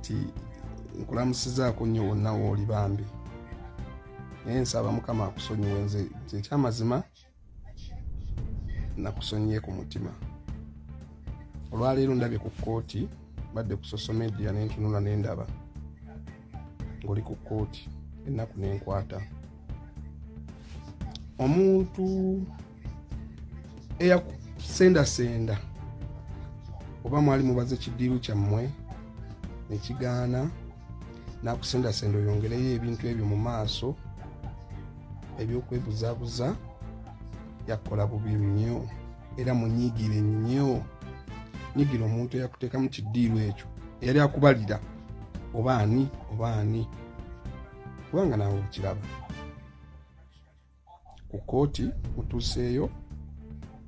kati nkulamusizaako nnyo wonna wooli bambi naye nsaba Mukama akusonyiwe nze ekyamazima nakusonyiye ku mutima. Olwaleero ndabye ku kkooti badde ku social media nentunula nendaba ng'oli ku kkooti ennaku nenkwata omuntu eyakusendasenda oba mwali mubaze kiddiiru kyammwe nekigaana nakusendasenda oyongereyo ebintu ebyo mu maaso ebyokwebuzabuza yakola bubi nnyo era munyigire nnyo. Nyigira omuntu eyakuteeka mu kiddiiru ekyo eyali akubalira oba ani kubanga naawe okiraba ku kkooti mutuuseeyo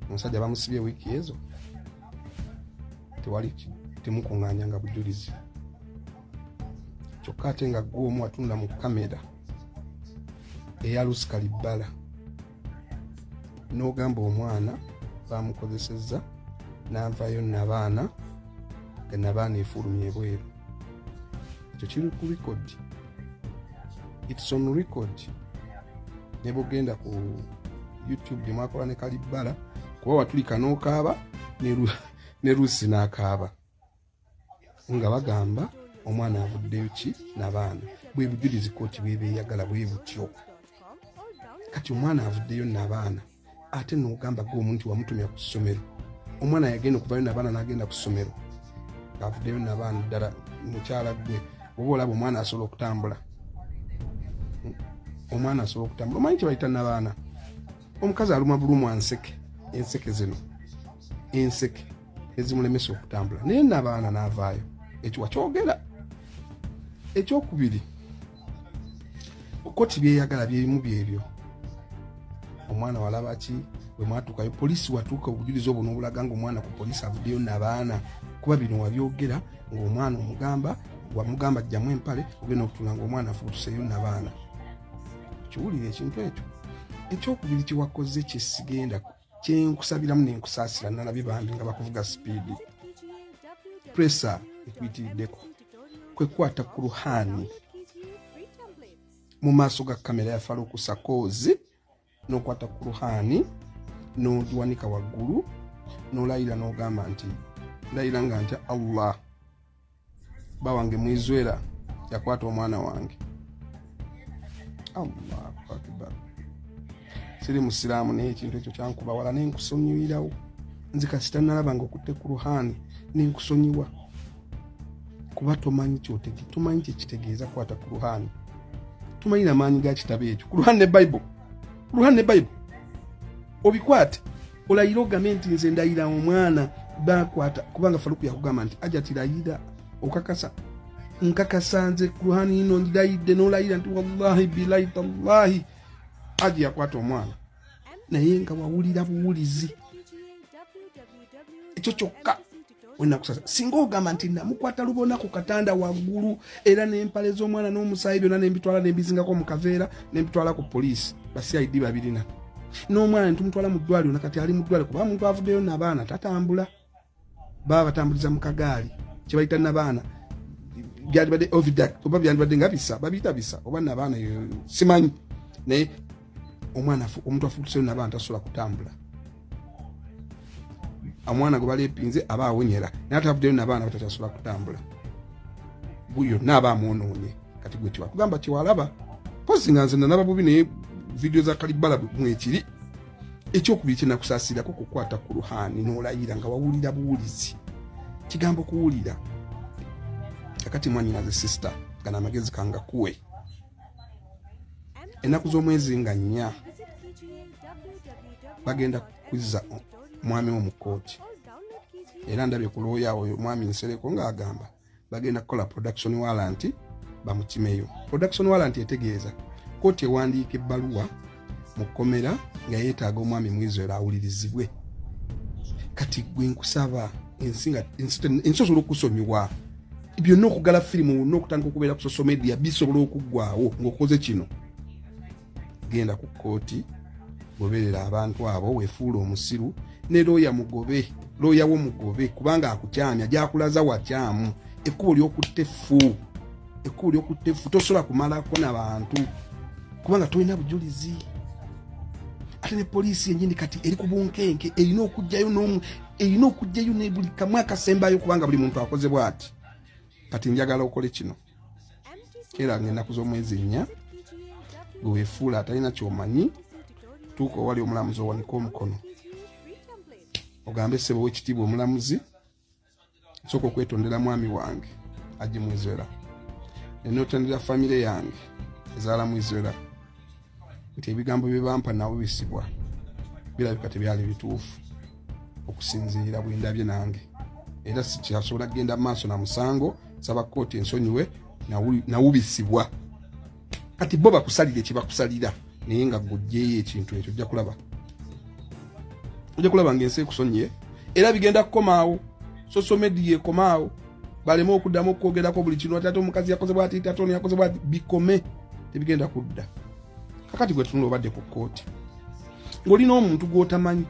omusajja bamusibye wiiki ezo tewali temukuŋŋaanyanga bujulizi kyokka ate nga gw'omu watunda mu kamera eya lusikalibbala n'ogamba omwana bamukozesezza n'avaayo nabaana nga nabaana efulumya ebweru. Ekyo kiri ku record, it's on record. Ne bugenda ku YouTube mwakola ne kalibbala kuba watulika n'okaaba ne Rusi n'akaaba nga bagamba omwana avuddeyo ki nabaana bwe bujulizi kooti bwebeyagala bwe butyo. Kati omwana avuddeyo nabaana ate n'ogamba gw'omuntu wamutumya ku ssomero omwana yagenda okuvayo nabaana n'agenda ku ssomero avuddeyo nabaana ddala mukyala gwe oba olaba omwana asobola okutambula omanyi kye bayita nabaana omukazi aluma bulumu enseke zino enseke ezimulemesa okutambula naye nabaana n'avaayo ekyo wakyogera. Ekyokubiri kkooti byeyagala byerimu byebyo omwana walaba ki bwe mwatuukayo poliisi watuuka obujulizi obwo n'obulaga ng'omwana ku poliisi avuddeyo nabaana kuba bino wabyogera ng'omwana wamugamba ajjamu empale ogenda okutula ng'omwana afuutuseyo nabaana. Kiwulire ekintu ekyo. Ekyokubiri kiwakoze kyesigenda kyenkusabiramu nenkusaasira nalabye bambi nga bakuvuga sipiidi presa ekwitiriddeko kwekwata ku ruhaani mu maaso ga kamera ya Faruku Sakozi n'okwata ku ruhaani n'ogiwanika waggulu n'olayira n'ogamba nti layira nga nti Allah bawange mwizwera yakwata omwana wange. Allahu akbar. Siri musiraamu naye ekintu ekyo kyankuba wala nenkusonyiwirawo nze kasita nalaba nga okutte ku ruhaani nenkusonyiwa kuba tomanyi kyotegi tumanyi kyekitegeeza kwata ku ruhaani tumanyi namaanyi ga kitabo ekyo ku ruhaani ne Bible obikwate olayira ogambe nti nze ndayira omwana bakwata kubanga Faruku yakugamba nti Hajjati layira okakasa nkakasa nze ku ruhaani ino ndayidde n'olayira nti wallahi billahi tallahi Hajji yakwata omwana naye nga wawulira buwulizi ekyo kyokka wenakusasa singa ogamba nti namukwata lubona ku katanda waggulu era n'empale z'omwana n'omusaayi byonna n'embitwala n'embizingako mu kaveera n'embitwala ku poliisi CID babirina n'omwana ntumutwala mu ddwaliro nakati ali mu ddwaliro kuba muntu avuddeyo nabaana tatambula baba batambuliza mu kagaali kye bayita nabaana byalibadde ovidact oba byalibadde nga bisa babiyita bisa oba nabaana simanyi naye omwana omuntu afuutuseyo nabaana tasobola kutambula omwana gwe balepinze aba awonyera naye atavuddeyo nabaana batatasobola kutambula buyo naaba amwonoonye kati gwe tiwakugamba tiwalaba pozi nga nze nanaba bubi naye video za kalibbala mwekiri. Ekyokubiri kyenakusaasirako kukwata ku ruhaani n'olayira nga wawulira buwulizi kigambo kuwulira kakati mwanyinaze sister gana amagezi kanga kuwe ennaku z'omwezi nga 4 bagenda kuzza mwami wo mu kkooti era ndabye ku looya oyo mwami Nsereko ng'agamba bagenda kukola production warrant bamutimeyo. Production warrant etegeeza kkooti ewandiika ebbaluwa mu kkomera nga yeetaaga omwami mwizera awulirizibwe. Kati gwe nkusaba ensi osobola okusonyiwa byonna okugala firimu n'okutandika okubeera ku social media bisobola okuggwaawo ng'okoze kino. Genda ku kkooti goberera abantu abo weefuula omusiru ne looya mugobe looya wo mugobe kubanga akukyamya gyakulaza wakyamu ekkubo ly'okuttefu tosobola kumalako n'abantu kubanga tolina bujulizi. Ate ne poliisi yennyini kati eri ku bunkenke erina okugyayo ne buli kamu akasembayo kubanga buli muntu akoze bw'ati. Kati njagala okole kino era ng'ennaku z'omwezi 4 gwe weefuula atalina ky'omanyi tuuka owali omulamuzi owanika omukono ogambe ssebo w'ekitiibwa omulamuzi nsooka okwetondera mwami wange Hajji Mwizera n'otondera famire yange ezaala Mwizera nti ebigambo bye bampa nabo bisibwa birabika tebyali bituufu okusinziira bwe ndabye nange era sikyasobola kugenda maaso na musango saba kkooti ensonyiwe nawubisibwa. Kati bo bakusalira ekibakusalira naye nga gujjeeyo ekintu ekyo ojja kulaba ng'ensi ekusonyiye era bigenda kukomaawo. Social media ekomaawo baleme okuddamu okwogerako buli kino ate omukazi yakoze bw'ati ate ono yakoze bw'ati bikome tebigenda kudda. Kakati gwe tunula obadde ku kkooti ng'olina omuntu gw'otamanyi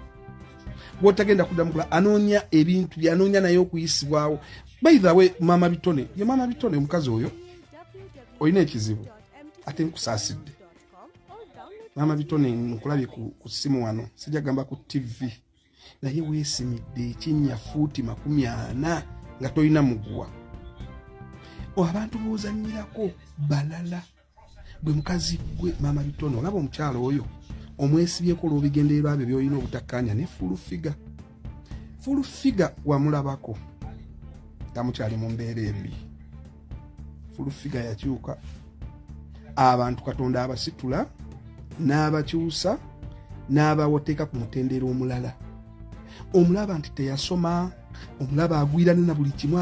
gw'otagenda kuddamu kula anoonya ebintu byanoonya naye okuyisibwawo. By the way Mama Bitone ye Mama Bitone omukazi oyo olina ekizibu ate nkusaasidde. Mama Bitone nkulabye ku simu wano sijja gamba ku TV naye weesimidde ekinnya fuuti 40 nga tolina muguwa. Abantu b'ozannyirako balala gwe mukazi gwe Mama Bitone olaba omukyalo oyo omwesibyeko olw'obigendererwa byo by'olina obutakkaanya ne fulu figa wamulabako tamukyali mu mbeera embi. Fulu figa yakyuka abantu Katonda abasitula n'abakyusa n'abawoteeka ku mutendera omulala. Omulaba nti teyasoma, omulaba agwirana na buli kimu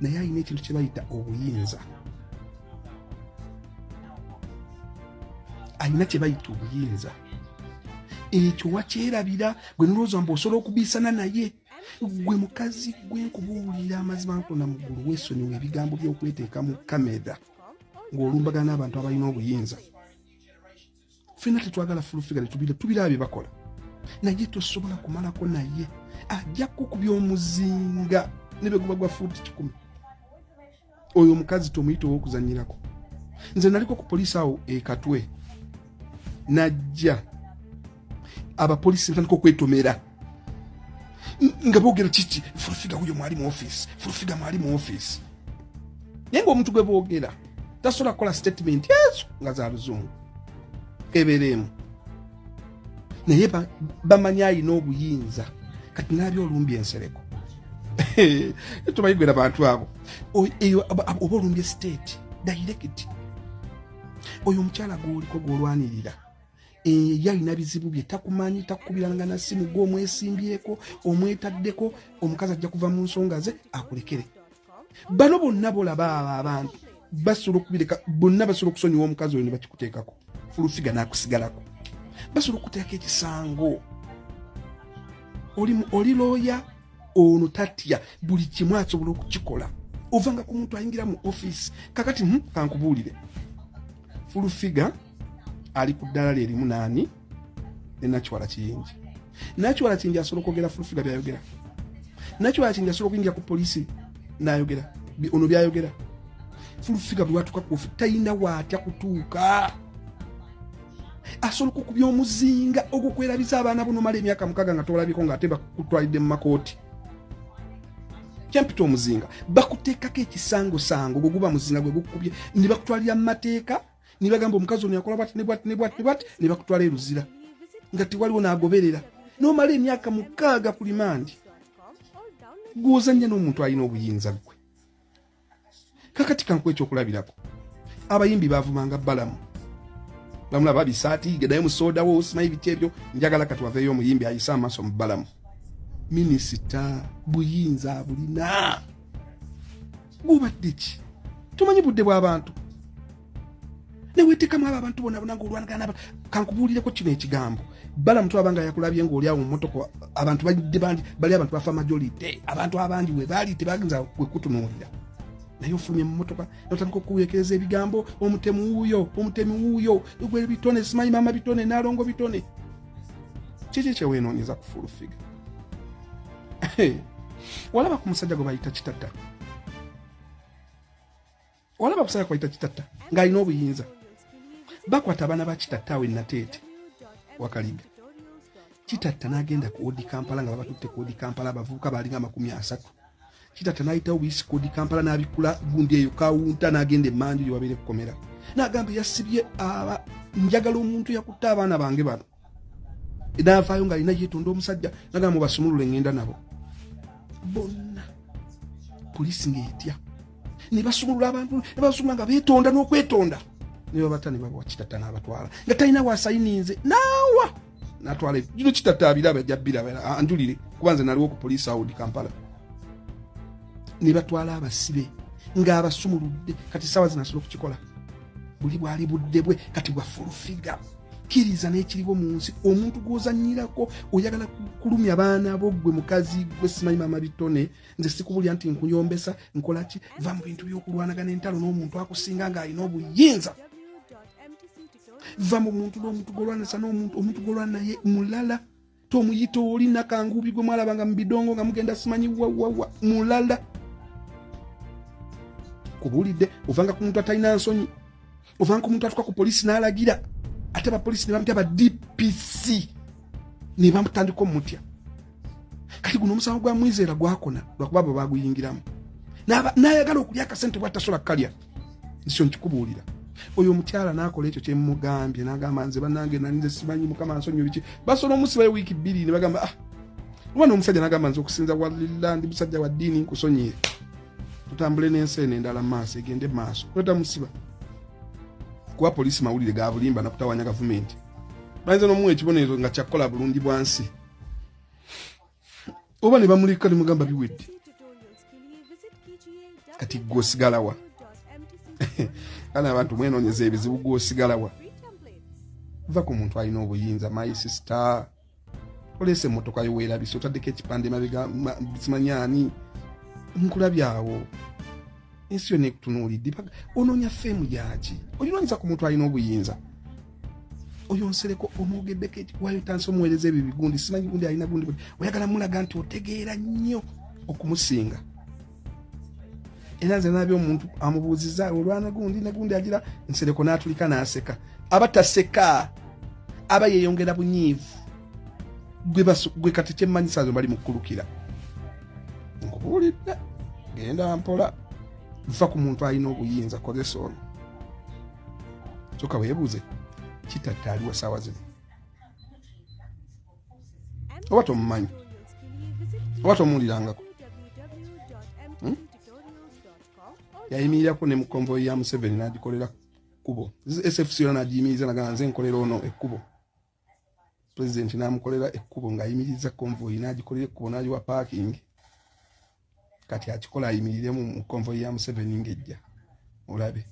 naye alina ekintu kye bayita obuyinza. Alina kye bayita obuyinza. Ekyo wakyerabira gwe nolowooza mbu osobola okubiisana naye. Gwe mukazi gwe nkubuulira amazima nkona muggulu weesonyiwa ebigambo by'okweteeka mu kamera ng'olumbagana n'abantu abalina obuyinza. Ffenna tetwagala fulufiga tubiraba bye bakola naye tosobola kumalako naye ajja kukubya omuzinga ne bwe guba gwa fuuti 10. Oyo omukazi tomuyita ow'okuzannyirako. Nze naliko ku poliisi awo Katwe najja abapoliisi batandika okwetomera nga boogera kiki fulufiga huyo mwali mu office naye ng'omuntu gwe boogera tasobola kukola statement yesu nga za luzungu ebereemu naye bamanyi alina obuyinza kati nabyo olumbye ensereko tubayigwera bantu abo oba olumbye state direct. Oyo omukyala gw'oliko gw'olwanirira yalina bizibu bye takumanyi takukubiranga na simu gw'omwesimbyeko omwetaddeko omukazi ajja kuva mu nsonga ze akulekere. Bano bonna bolaba abantu basobola okubireka bonna basobola okusonyiwa omukazi oyo ne bakikuteekako fulufiga n'akusigalako basobola okuteeka ekisango. Oli looya ono tatya buli kimu asobola okukikola ovanga ku muntu ayingira mu office. Kakati kankubuulire fulufiga ali ku ddala lye limu naani ne Nakiwala Kiyingi. Nakiwala Kiyingi asobola okwogera fulufiga byayogera. Nakiwala Kiyingi asobola okuyingira ku poliisi n'ayogera ono byayogera. Fulufiga bwe watuuka ku talina waatya kutuuka. Asobola okukubya omuzinga ogw'okwerabiza abaana buno mala emyaka 6 nga tolabiko ng'ate bakutwalidde mu makooti. Kyampita omuzinga bakuteekako ekisangosango gwe guba muzinga gwe gukubye ne bakutwalira mu mateeka ne bagamba omukazi ono yakola bwati ne bakutwala eruzira nga tewaliwo n'agoberera n'omala emyaka 6 ku limandi gw'ozannya n'omuntu alina obuyinza gwe. Kakati kankuwa ekyokulabirako abayimbi baavumanga balamu bamulaba bisaati gedayo musoda wo simanyi biti ebyo njagala kati waveeyo omuyimbi ayisa amaaso mu balamu. Minisita buyinza bulina gubadde ki tumanyi budde bw'abantu neweetekamu abo abantu bonna ng'olwanagana kankubuulireko kino ekigambo balamu twabanga yakulabye ng'oli awo mu mmotoka abantu balidde bali abantu bafa majority abantu abangi we baali tebagenza kwekutunuulira naye ofulumye mu mmotoka n'otandika okuweekereza ebigambo omutemu wuuyo gwe Bitone simanyi Mama Bitone n'alongo Bitone. Kiki kyewenoonyeza ku fulufiga? Walaba ku musajja gwe bayita kitata olaba busaya kwaita kitatta ng'alina obuyinza bakwata abaana ba kitatta awe Nateete Wakaliga kitatta n'agenda ku Odi Kampala nga babatutte ku Odi Kampala abavubuka balinga 30 kitatta n'ayitawo buyisi ku Odi Kampala n'abikula gundi eyo kawunta n'agenda emmanju gye wabeere kukomera n'agamba yasibye njagala omuntu yakutte abaana bange bano n'avaayo ng'alina yeetonda omusajja n'agamba mubasumulule ngenda nabo bonna poliisi ng'etya ne basumulula abantu ne basumula nga beetonda n'okwetonda ne babata ne babawa kitatta n'abatwala nga talina waasayininze naawa n'atwala gino kitatta abiraba jjabbiraba anjulire kubanze naliwo ku poliisi awo Odi Kampala ne batwala abasibe ng'abasumuludde kati sawa zinasobola okukikola buli bwali budde bwe kati bwa fulufiga kiriza n'ekiriwo mu nsi omuntu gw'ozannyirako oyagala kulumya abaana bo gwe mukazi gwe simanyi maama bitone nze sikubulya nti nkuyombesa nkola ki va mu bintu by'okulwanagana entalo n'omuntu akusinga ng'alina obuyinza va mu muntu n'omuntu gw'olwanisa n'omuntu omuntu gw'olwana naye mulala tomuyita oli nakangubi gwe mwalabanga mu bidongo nga mugenda simanyi wawawa mulala kubulidde ovanga ku muntu atalina nsonyi ovanga ku muntu atuka ku poliisi n'alagira ate abapoliisi ne bamutya aba DPC ne bamutandika omutya kati guno omusango gwa mwizeera gwakona lwakuba abo baguyingiramu n'ayagala okulya akasente bw'atasobola kukalya nsyo nkikubuulira oyo omukyala n'akola ekyo kyemugambye n'agamba nze bannange nalinze simanyi mukama nsonyi biki basobola omusibayo wiiki 2 ne bagamba lwana omusajja n'agamba nze okusinza walillah ndi musajja wa ddiini nkusonyiire tutambule n'ensi eno endala mu maaso egende mu maaso kwetamusiba kuba poliisi mawulire ga bulimba nakutawanya gavumenti bayinza n'omuwa ekibonerezo nga kyakukola bulungi bwansi oba ne bamulika ne mugamba biwedde kati gw'osigalawa kana abantu mwenoonyeza ebizibu gw'osigalawa va ku muntu alina obuyinza my sister olese emmotoka yoweerabise otaddeko ekipande mabega simanyaani nkulabyawo ensi yonna ekutunuulidde onoonya feemu yaki oyinza ku muntu alina obuyinza oyo nsereko omwogeddeko eki wayo tansi omuweereza ebyo bigundi simanyi gundi alina gundi oyagala mulaga nti otegeera nnyo okumusinga era nze nabyo omuntu amubuuziza olwana gundi ne gundi agira nsereko n'atulika n'aseka aba taseka aba yeeyongera bunyiivu gwe kati kyemmanyisa zo bali mukkulukira nkubuulidde genda mpola va ku muntu alina obuyinza kozesa ono kyokka weebuuze kitatta aliwa saawa zino oba tomumanyi oba tomuwulirangako yayimirirako ne mu konvoyi ya Museveni n'agikolera kkubo SFC yona n'agiyimiriza nagamba nze nkolera ono ekkubo pulezidenti n'amukolera ekkubo ng'ayimiriza konvoyi n'agikolera ekkubo n'agiwa parking kati akikola ayimiriremu mu konvoyi ya Museveni ng'ejja olabe